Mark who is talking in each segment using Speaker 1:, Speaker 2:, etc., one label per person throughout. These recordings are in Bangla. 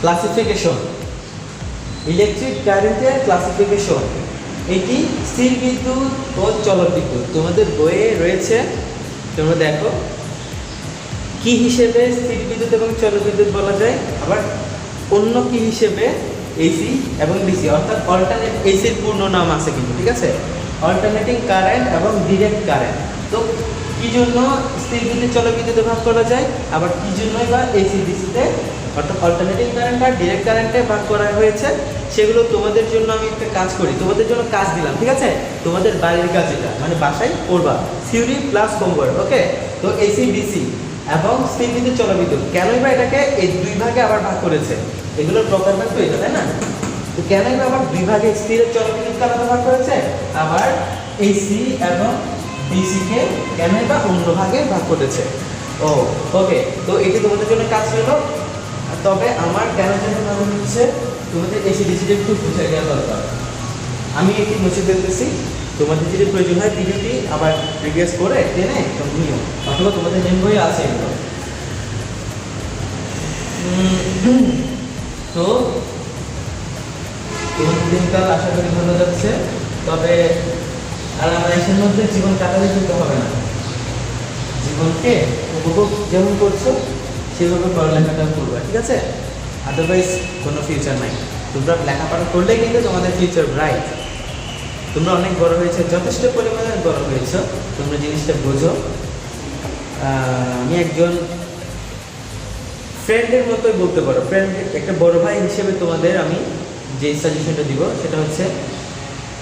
Speaker 1: ক্লাসিফিকেশন, ইলেকট্রিক কারেন্টের ক্লাসিফিকেশন, এটি স্থির বিদ্যুৎ ও চলক বিদ্যুৎ। তোমাদের বইয়ে রয়েছে, তোমরা দেখো কি হিসেবে স্থির বিদ্যুৎ এবং চলক বিদ্যুৎ বলা যায়, আবার অন্য কি হিসেবে এসি এবং ডিসি, অর্থাৎ অল্টারনেট, এসির পূর্ণ নাম আছে কিন্তু, ঠিক আছে, অল্টারনেটিং কারেন্ট এবং ডিরেক্ট কারেন্ট। তো কি জন্য স্থির বিদ্যুৎ চলক বিদ্যুৎে ভাগ করা যায়, আবার কি জন্যই বা এসি ডিসিতে অর্থাৎ অল্টারনেটিং কারেন্ট আর ডিরেক্ট কারেন্টে ভাগ করা হয়েছে, সেগুলো তোমাদের জন্য আমি একটা কাজ করি, তোমাদের জন্য কাজ দিলাম, ঠিক আছে, তোমাদের বাড়ির কাজ, এটা মানে বাসায় করবা, থিওরি প্লাস হোমওয়ার্ক। ওকে, তো এসি ডিসি এবং স্থির বিদ্যুৎ চলক বিদ্যুৎ কেনই বা এটাকে এই দুই ভাগে আবার ভাগ করেছে, এগুলোর প্রকার ভাগ তো এটা, তাই না? তো কেনই বা আবার দুই ভাগে স্থির চলক বিদ্যুৎ আলাদা ভাগ করেছে, আবার এসি এবং ডিসিকে কেনই বা অন্য ভাগে ভাগ করেছে। ও ওকে, তো এটি তোমাদের জন্য কাজ ছিল। তবে আমার কেন জানি মনে হচ্ছে তোমাদের এসি ডিসিটা একটু বুঝে গেলে দরকার। আমি এটি মুছে ফেলতেছি, তোমাদের যদি প্রয়োজন হয় ভিডিওটি আবার রিভিউস করে টেনে নিও, অথবা তোমাদের মেন বই আছে এগুলো। তো তোমাদের দিনকাল আশা করি ভালো যাচ্ছে, তবে আর আমরা এসের মধ্যে জীবন কাটালে কিন্তু হবে না, জীবনকে উপভোগ যেমন করছো সেভাবে পড়ালেখাটা করবে, ঠিক আছে, আদারওয়াইজ কোনো ফিউচার নাই। তোমরা লেখাপড়া করলেই কিন্তু তোমাদের ফিউচার ব্রাইট। তোমরা অনেক বড় হয়েছে, যথেষ্ট পরিমাণে বড় হয়েছো, তোমরা জিনিসটা বোঝো। আমি একজন ফ্রেন্ডের মতোই বলতে পারো, ফ্রেন্ড, একটা বড় ভাই হিসেবে তোমাদের আমি যে সাজেশনটা দিব সেটা হচ্ছে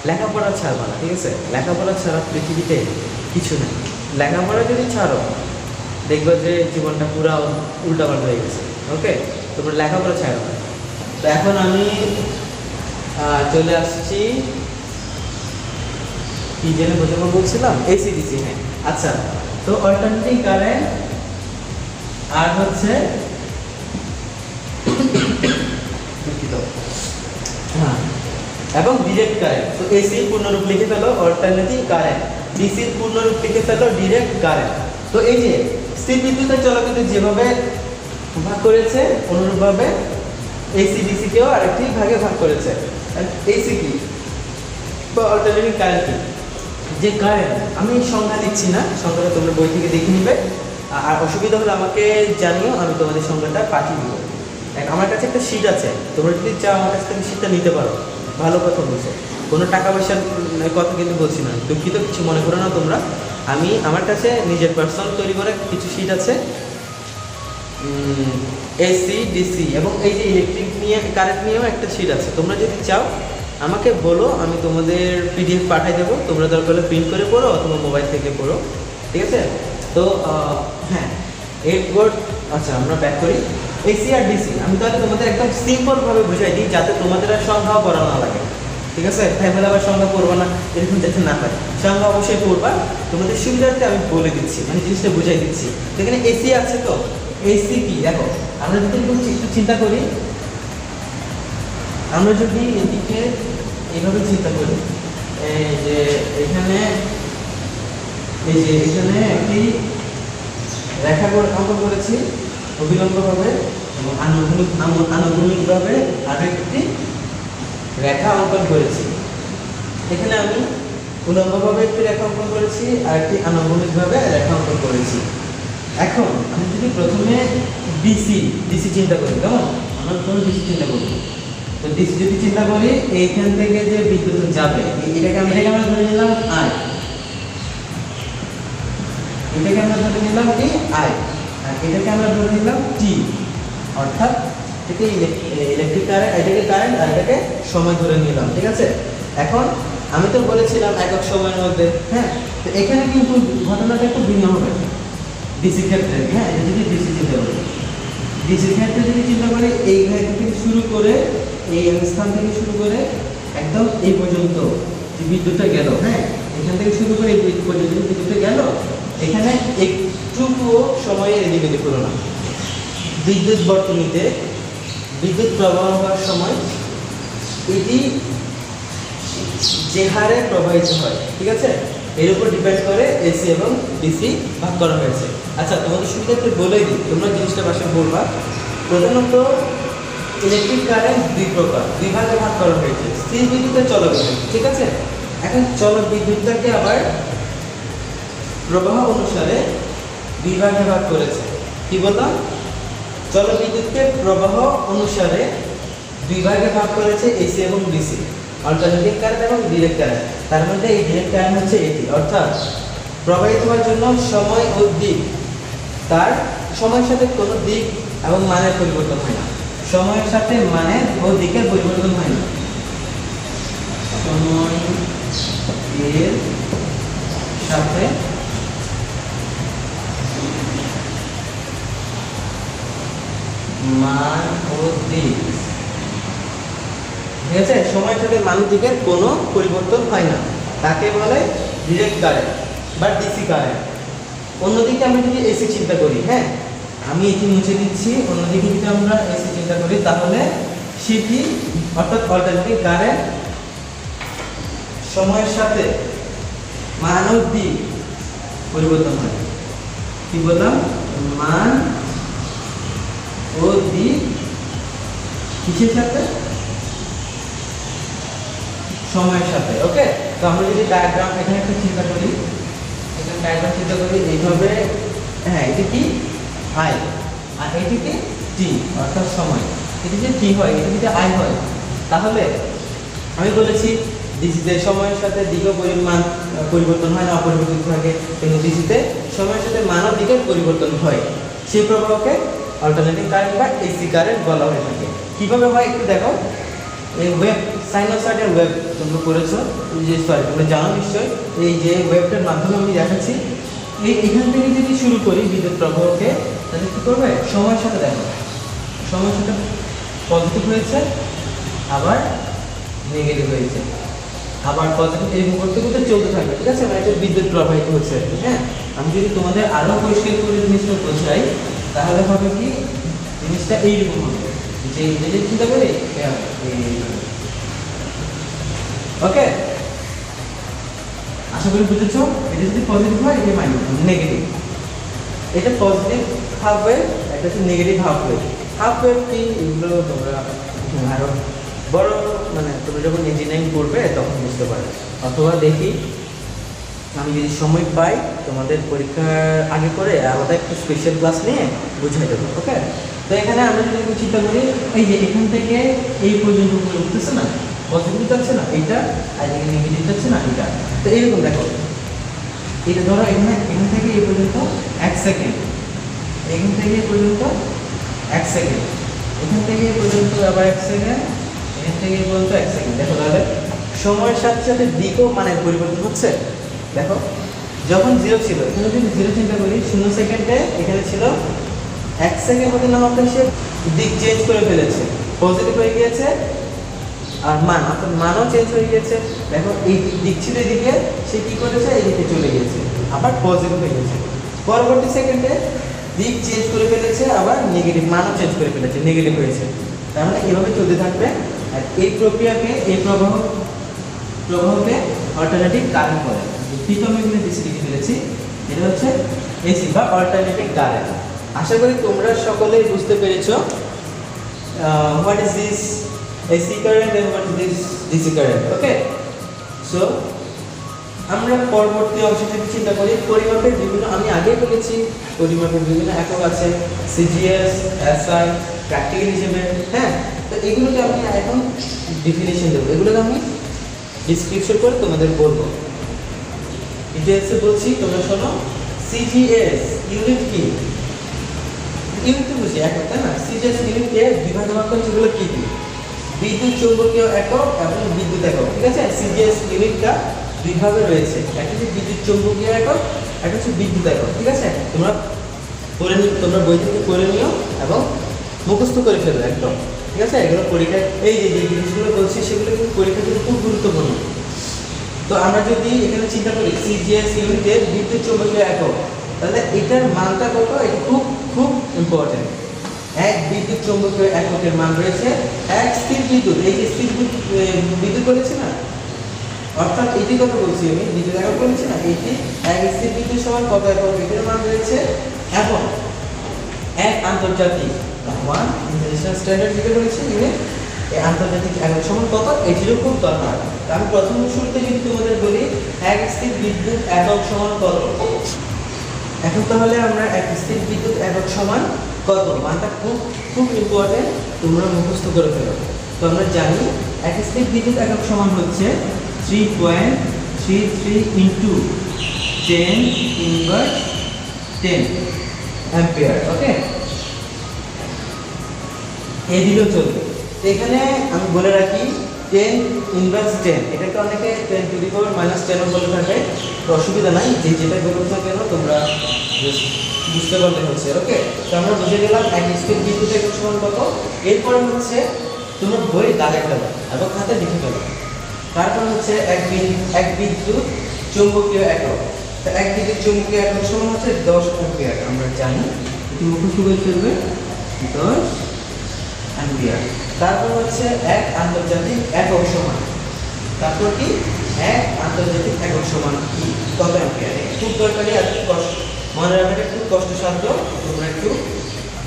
Speaker 1: লেখাপড়া ছাড়বা না, ঠিক আছে, লেখাপড়া ছাড়া পৃথিবীতে কিছু নেই। লেখাপড়া যদি ছাড়ো দেখবা যে জীবনটা পুরা উল্টাপাল্টা হয়ে গেছে। ওকে, তোমরা লেখাপড়া ছাড়ো না। তো এখন আমি চলে আসছি কি জেনে বোঝাবো বলছিলাম, এসি ডিসি। হ্যাঁ, আচ্ছা, তো অল্টারনেটিং কারেন্ট আর হচ্ছে হ্যাঁ এবং ডিরেক্ট কারেন্ট। তো এসির পূর্ণরূপ লিখে ফেলো অল্টারনেটিং কারেন্ট, ডিসির পূর্ণরূপ লিখে ফেলো ডিরেক্ট কারেন্ট। তো এই যে স্থির বিদ্যুতের চলক বিদ্যুৎ যেভাবে ভাগ করেছে, অনুরূপভাবে এসি ডিসিকেও আরেকটি ভাগে ভাগ করেছে। এসি কি বা অল্টারনেটিং কারেন্ট কি? যে কারেন্ট, আমি সংজ্ঞা দিচ্ছি না, সংজ্ঞাটা তোমরা বই থেকে দেখে নিবে, আর অসুবিধা হলে আমাকে জানিও, আমি তোমাদের সংজ্ঞাটা পাঠিয়ে দেবো। আমার কাছে একটা শীট আছে, তোমরা যদি চাও আমার কাছ থেকে শীটটা নিতে পারো। ভালো কথা বলছো, কোনো টাকা পয়সার কথা কিন্তু বলছি না, দুঃখিত, কিছু মনে করো না তোমরা। আমি আমার কাছে নিজের পার্সোনাল তৈরি করা কিছু শীট আছে, এসি ডিসি এবং এই যে ইলেকট্রিক নিয়ে কারেন্ট নিয়েও একটা শীট আছে। তোমরা যদি চাও আমাকে বলো, আমি তোমাদের পিডিএফ পাঠিয়ে দেবো, তোমরা দরকার হলে প্রিন্ট করে পড়ো অথবা মোবাইল থেকে পড়ো, ঠিক আছে। তো হ্যাঁ, এরপর আচ্ছা আমরা ব্যাক করি এসি আর ডিসি। আমি তাহলে তোমাদের একদম সিম্পলভাবে বুঝাই দিই, যাতে তোমাদের আর সংখ্যাও পড়া না লাগে, ঠিক আছে, তাই বলে আবার সংখ্যা পড়বো না এরকম যাতে না হয়, সংখ্যা অবশ্যই পড়বা। তোমাদের সুবিধার্থে আমি বলে দিচ্ছি, মানে জিনিসটা বুঝাই দিচ্ছি। এখানে এসি আছে, তো এসি কি দেখো, আমরা যদি একটু চিন্তা করি, আমরা যদি এদিকে এইভাবে চিন্তা করি, এই যে এখানে একটি রেখা অঙ্কন করেছি অবিলম্বভাবে এবং আনুভূমিকভাবে আরেকটি রেখা অঙ্কন করেছি। এখানে আমি উলম্বভাবে একটি রেখা অঙ্কন করেছি আর একটি আনুভূমিকভাবে রেখা অঙ্কন করেছি। এখন আমি যদি প্রথমে ডিসি চিন্তা করি, কেমন, আমরা প্রথমে ডিসি চিন্তা করি। তো ডিসি যদি চিন্তা করি, এইখান থেকে যে বিদ্যুৎ যাবে এটাকে আমরা ধরে নিলাম আই, এটাকে আমরা ধরে নিলাম কি আই, আর এটাকে আমরা ধরে নিলাম টি, অর্থাৎ এটাকে ইলেকট্রিক কারেন্ট, এটাকে কারেন্ট আর এটাকে সময় ধরে নিলাম, ঠিক আছে। এখন আমি তো বলেছিলাম একক সময়ের মধ্যে, হ্যাঁ, তো এখানে কিন্তু ঘটনাটা একটু ভিন্ন হবে ডিসির ক্ষেত্রে। হ্যাঁ, এটা যদি ডিসি চিন্তা করি, ডিসির ক্ষেত্রে যদি চিন্তা করি, এই থেকে শুরু করে এই স্থান থেকে শুরু করে একদম এই পর্যন্ত যে বিদ্যুৎটা গেল, হ্যাঁ, এখান থেকে শুরু করে এই পর্যন্ত বিদ্যুৎটা গেল, এখানে একটুকুও সময়ের এদিকে হলো না। বিদ্যুৎ বর্তনীতে বিদ্যুৎ প্রবাহ হওয়ার সময় এটি যে হারে প্রবাহিত হয়, ঠিক আছে, এর উপর ডিপেন্ড করে এসি এবং ডিসি ভাগ করা হয়েছে। আচ্ছা, তোমাদের সুবিধার্থে বলেই দিই, তোমরা জিনিসটা বাসায় বলবা। প্রধানত ইলেকট্রিক কারেন্ট দুই প্রকার, দুই ভাগে ভাগ করা হয়েছে, স্থির বিদ্যুৎ আর চলক বিদ্যুৎ। ঠিক আছে, এখন চলক বিদ্যুৎটাকে আবার প্রবাহ অনুসারে দুই ভাগে ভাগ করেছে। কি বললাম? চলক বিদ্যুৎকে প্রবাহ অনুসারে দুই ভাগে ভাগ করেছে, এসি এবং ডিসি, অল্টারনেটিং কারেন্ট এবং ডিরেক্ট কারেন্ট। তার মধ্যে এই ডিরেক্ট কারেন্ট হচ্ছে এটি, অর্থাৎ প্রবাহিত হওয়ার জন্য সময় ও দিক, তার সময়ের সাথে কোনো দিক এবং মানের পরিবর্তন হয় না। সময়ের সাথে মানের ও দিকের পরিবর্তন হয় না। সময় এর সাথে মান ও দিক, ঠিক আছে, সময়ের সাথে মান ও দিকের কোনো পরিবর্তন হয় না, তাকে বলে ডিরেক্ট কারেন্ট বা ডিসি কারেন্ট। অন্যদিকে আমরা যদি এসি চিন্তা করি, হ্যাঁ আমি এটি মুছে দিচ্ছি, অন্যদিকে যদি আমরা এসি চিন্তা করি তাহলে সেটি অর্থাৎ অল্টারনেটিং কারেন্ট সময়ের সাথে মান ও দিক পরিবর্তন হয়। কি বললাম? মান ও দিক কিসের সাথে? সময়ের সাথে। ওকে, তো আমরা যদি ডায়াগ্রাম এখানে একটা চিন্তা করি, এখানে ডায়াগ্রাম চিন্তা করি এইভাবে, হ্যাঁ এটি কি আই আর এটি কি টি, অর্থাৎ সময়। এটি যে টি হয়, এটি যদি আই হয়, তাহলে আমি বলেছি ডিসিতে সময়ের সাথে দিকও পরিমাণ পরিবর্তন হয় না, অপরিবর্তিত থাকে, কিন্তু ডিসিতে সময়ের সাথে মান ও দিকের পরিবর্তন হয়। সেই প্রবাহকে অল্টারনেটিং কারেন্ট বা এসি কারেন্ট বলা হয়ে থাকে। কিভাবে হয় একটু দেখো। এই ওয়েভ, সাইনোসয়েডাল ওয়েভ তোমরা করেছো, যে সরি তোমরা জানো নিশ্চয়ই, এই যে ওয়েভটার মাধ্যমে আমি দেখাচ্ছি, এখান থেকে যদি শুরু করি বিদ্যুৎ প্রবাহকে, তাহলে কী করবে? সময়ের সাথে দেখো, সময়ের সাথে পজিটিভ হয়েছে, আবার নেগেটিভ হয়েছে, আবার পজিটিভ, এরকম করতে করতে চলতে থাকবে। ঠিক আছে, মানে এটা বিদ্যুৎ প্রবাহিত হচ্ছে। হ্যাঁ, আমি যদি তোমাদের আরও পরিষ্কার করে জিনিসটা বোঝাই, তাহলে হবে কি জিনিসটা এইরকম হবে, যে যে চিন্তা করি। ওকে, আশা করি বুঝেছো। এটা যদি পজিটিভ হয়, এটা মাইনাস নেগেটিভ। এটা পজিটিভ হাফ ওয়েভ, এটা হচ্ছে negative half wave. Half wave কি, এগুলো তোমরা আরো বড়, মানে তোমরা যখন ইঞ্জিনিয়ারিং করবে তখন বুঝতে পারবে, অথবা দেখি আমি যদি সময় পাই তোমাদের পরীক্ষার আগে করে আলাদা একটা স্পেশাল ক্লাস নিয়ে বুঝাই দেবো। ওকে, তো এখানে আমরা যদি চিন্তা করি, এই যে এখান থেকে এই পর্যন্ত উঠতেছে না, পজিটিভ যাচ্ছে না এটা, আর এখানে নেগেটিভ যাচ্ছে না এটা। তো এইরকম দেখো, এটা ধরো এখান থেকে এই পর্যন্ত 1 সেকেন্ড, এখান থেকে এই পর্যন্ত 1 সেকেন্ড, এখান থেকে এই পর্যন্ত আবার 1 সেকেন্ড, এখান থেকে এই পর্যন্ত 1 সেকেন্ড। দেখো তাহলে সময়ের সাথে সাথে দিকও মানে পরিবর্তন হচ্ছে। দেখো যখন 0 ছিল, এখানে যদি 0 চিন্তা করি, 0 সেকেন্ডে এখানে ছিল 1 সেকেন্ড মধ্যে না হতে সে দিক চেঞ্জ করে ফেলেছে, পজিটিভ হয়ে গিয়েছে, আর মান অর্থাৎ মানও চেঞ্জ হয়ে গিয়েছে। দেখো এই দিক ছিল এদিকে, সে কী করেছে, এইদিকে চলে গিয়েছে, আবার পজিটিভ হয়ে গেছে। পরবর্তী সেকেন্ডে দিক চেঞ্জ করে ফেলেছে, আবার নেগেটিভ, মানও চেঞ্জ করে ফেলেছে, নেগেটিভ হয়েছে। তার মানে এভাবে চলতে থাকবে। আর এই প্রক্রিয়াকে, এই প্রবাহকে অল্টারনেটিং কারেন্ট বলে। প্রথম এখানে ডিসি লিখে ফেলেছি, এটা হচ্ছে এসি বা অল্টারনেটিং কারেন্ট। আশা করি তোমরা সকলেই বুঝতে পেরেছো what is this AC current and what is this DC current. Okay, so আমরা পরবর্তী অংশ থেকে চিন্তা করি পরিমাপের বিভিন্ন, আমি আগেই বলেছি পরিমাপের বিভিন্ন একক আছে, সিজিএস, এসআই, প্র্যাকটিক্যাল হিসেবে। হ্যাঁ, তো এগুলোকে আমি এখন ডেফিনেশন দেবো, এগুলোকে আমি ডিসক্রিপশন করে তোমাদের বলবো। ডিটেলসে বলছি, তোমরা শোনো। সিজিএস ইউনিট কি? ইউনিট তো বুঝি একক, তাই না? সিজিএস ইউনিটকে বিভাগ করা সেগুলো কি কি? বিদ্যুৎ চৌম্বকীয় একক এবং বিদ্যুৎ একক। ঠিক আছে, সিজিএস ইউনিটটা দুইভাবে রয়েছে, একটা হচ্ছে বিদ্যুৎ চৌম্বকীয় একক, একটা হচ্ছে বিদ্যুৎ একক। ঠিক আছে, তোমরা বই থেকে পড়ে নিও এবং মুখস্থ করে ফেলো একদম। ঠিক আছে, এগুলো পরীক্ষায়, এই যে জিনিসগুলো বলছি সেগুলো কিন্তু পরীক্ষার জন্য খুব গুরুত্বপূর্ণ। তো আমরা যদি এখানে চিন্তা করি সিজিএস ইউনিটের বিদ্যুৎ চৌম্বকীয় একক, তাহলে এটার মানটা কত? এটা খুব খুব ইম্পর্টেন্ট। এক বিদ্যুৎ চৌম্বকীয় এককের মান রয়েছে এক স্থির বিদ্যুৎ, এই যে স্থির বিদ্যুৎ বলেছি না, অর্থাৎ এটি কত বলছি আমি, বিদ্যুৎ একক বলেছি না, এটি এক স্থির বিদ্যুৎ সমান কত একক, এটার মান রয়েছে। এখন এক আন্তর্জাতিক 1 ইন্টারন্যাশনাল স্ট্যান্ডার্ড যেটা রয়েছে ইউনিট, এই আন্তর্জাতিক একক সমান কত, এটিরও খুব দরকার। আমি প্রথম শুরুতে যদি তোমাদের বলি এক স্থির বিদ্যুৎ একক সমান কত, এখন তাহলে আমরা এক স্থির বিদ্যুৎ একক সমান কত মানটা খুব খুব ইম্পর্টেন্ট, তোমরা মুখস্থ করে ফেলো। তো আমরা জানি এক স্থির বিদ্যুৎ একক সমান হচ্ছে 3.33 ইন্টু 10 ইনভার্স 10 অ্যাম্পিয়ার। ওকে, এই দিলেও চলবে। এখানে আমি বলে রাখি 10 ইনভার্স 10, এটাকে অনেকে 10 টু দি পাওয়ার -10 বলে থাকে, তো অসুবিধা নাই, যে যেটা বলুন না কেন তোমরা বুঝতে পারলে হচ্ছে। ওকে, তো আমরা বুঝে গেলাম এক স্থির বিদ্যুৎ একক সমান কত। এরপরে হচ্ছে তোমরা বই দাগে ফেলো এবং খাতে লিখে ফেলো। তারপর হচ্ছে এক বিদ্যুৎ চৌম্বকীয় একক। তো এক বিদ্যুৎ চৌম্বকীয় একক সমান হচ্ছে 10 অ্যাম্পিয়ার। আমরা জানি এটি মুখস্থ করে ফেলবে, 10 অ্যাম্পিয়ার। তারপর হচ্ছে এক আন্তর্জাতিক একক সমান, তারপর কি এক আন্তর্জাতিক একক সমান কি কত অ্যাম্পিয়ার। খুব দরকারি, আর কষ্ট মনে রাখাটা খুব কষ্টসাধ্য, তোমরা একটু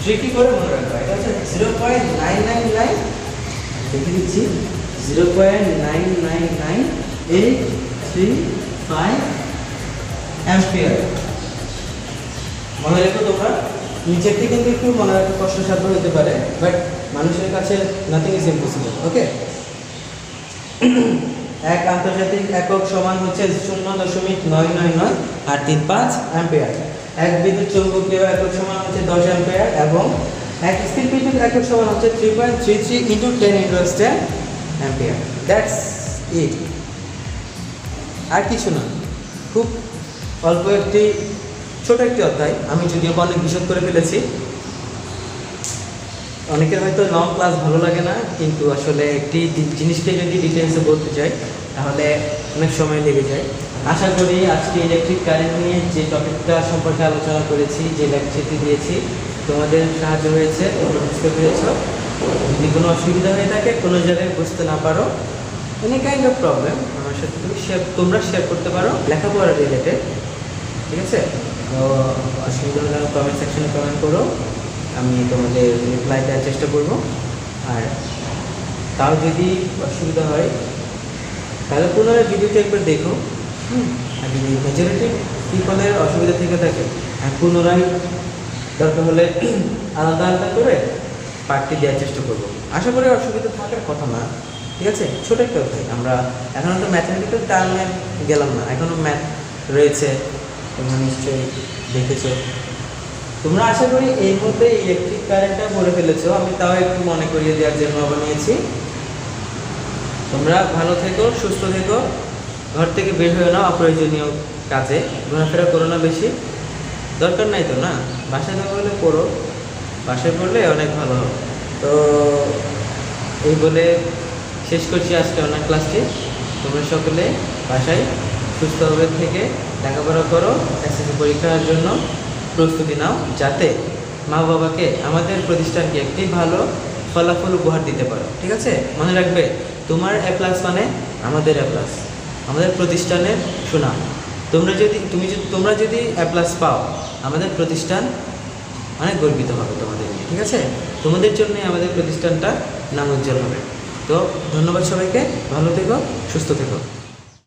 Speaker 1: ট্রিকি করে মনে রাখবা। এটা হচ্ছে 0.999, দেখে দিচ্ছি, 0.999835 অ্যাম্পিয়ার। মনে রেখো তোমরা, নিচের থেকে কিন্তু একটু মনে রাখা কষ্টসাধ্য হতে পারে, বাট মানুষের কাছে নাথিং ইজ ইম্পসিবল। ওকে, এক আন্তর্জাতিক একক সমান হচ্ছে 0.999 অ্যাম্পিয়ার। এক বিদ্যুৎ চৌম্বকীয় একক সমান হচ্ছে 10 অ্যাম্পিয়ার এবং এক স্থির বিদ্যুৎ একক সমান হচ্ছে 3.33 into 10 inverse 10 ampere. That's it, আর কিছু না, খুব অল্প একটি ছোট একটি অধ্যায়। আমি যদিও অনেক বিশদ করে ফেলেছি, অনেকের হয়তো লং ক্লাস ভালো লাগে না, কিন্তু আসলে একটি জিনিসকে যদি ডিটেলসে বলতে চাই তাহলে অনেক সময় লেগে যায়। আশা করি আজকে ইলেকট্রিক কারেন্ট নিয়ে যে টপিকটা সম্পর্কে আলোচনা করেছি, যে লেকচারটি দিয়েছি, তোমাদের সাহায্য হয়েছে, তোমরা বুঝতে পেরেছ। যদি কোনো অসুবিধা হয়ে থাকে, কোনো জায়গায় বুঝতে না পারো, এনি কাইন্ড অফ প্রবলেম, আমার সাথে তোমরা শেয়ার করতে পারো লেখাপড়া রিলেটেড। ঠিক আছে, তো অসুবিধা হলে কমেন্ট সেকশনে কমেন্ট করো, আমি তোমাদের রিপ্লাই দেওয়ার চেষ্টা করব। আর তাও যদি অসুবিধা হয় তাহলে পুনরায় ভিডিওটি একবার দেখো। আর যদি মেজরিটি পিপলের অসুবিধা থেকে থাকে, আর পুনরায় দরকার হলে আলাদা আলাদা করে পার্টটি দেওয়ার চেষ্টা করব। আশা করি অসুবিধা থাকার কথা না। ঠিক আছে, ছোটো একটা কথা, আমরা এখনও তো ম্যাথমেটিক্যাল টার্মে গেলাম না, এখনও ম্যাথ রয়েছে, তোমরা নিশ্চয়ই দেখেছো। তোমরা আশা করি এই মধ্যে ইলেকট্রিক কারেন্টটা পড়ে ফেলেছো, আমি তাও একটু মনে করিয়ে দেওয়ার জন্য বানিয়েছি। তোমরা ভালো থেকো, সুস্থ থেকো, ঘর থেকে বের হয়ে নাও অপ্রয়োজনীয় কাজে, ঘোরাফেরা করো না বেশি, দরকার নাই তো না, বাসায় থাকা হলে পড়ো, বাসায় পড়লে অনেক ভালো হবে। তো এই বলে শেষ করছি আজকে অনলাইন ক্লাসটি। তোমরা সকলে বাসায় সুস্থভাবে থেকে লেখাপড়া করো, এসএসসি পরীক্ষার জন্য প্রস্তুতি নাও, যাতে মা বাবাকে আমাদের প্রতিষ্ঠানকে একটি ভালো ফলাফল উপহার দিতে পারো। ঠিক আছে, মনে রাখবে, তোমার এ প্লাস মানে আমাদের এ প্লাস, আমাদের প্রতিষ্ঠানের সুনাম। তোমরা যদি এ প্লাস পাও, আমাদের প্রতিষ্ঠান অনেক গর্বিত হবে তোমাদের নিয়ে। ঠিক আছে, তোমাদের জন্যই আমাদের প্রতিষ্ঠানটা নাম উজ্জ্বল হবে। তো ধন্যবাদ সবাইকে, ভালো থেকো, সুস্থ থেকো।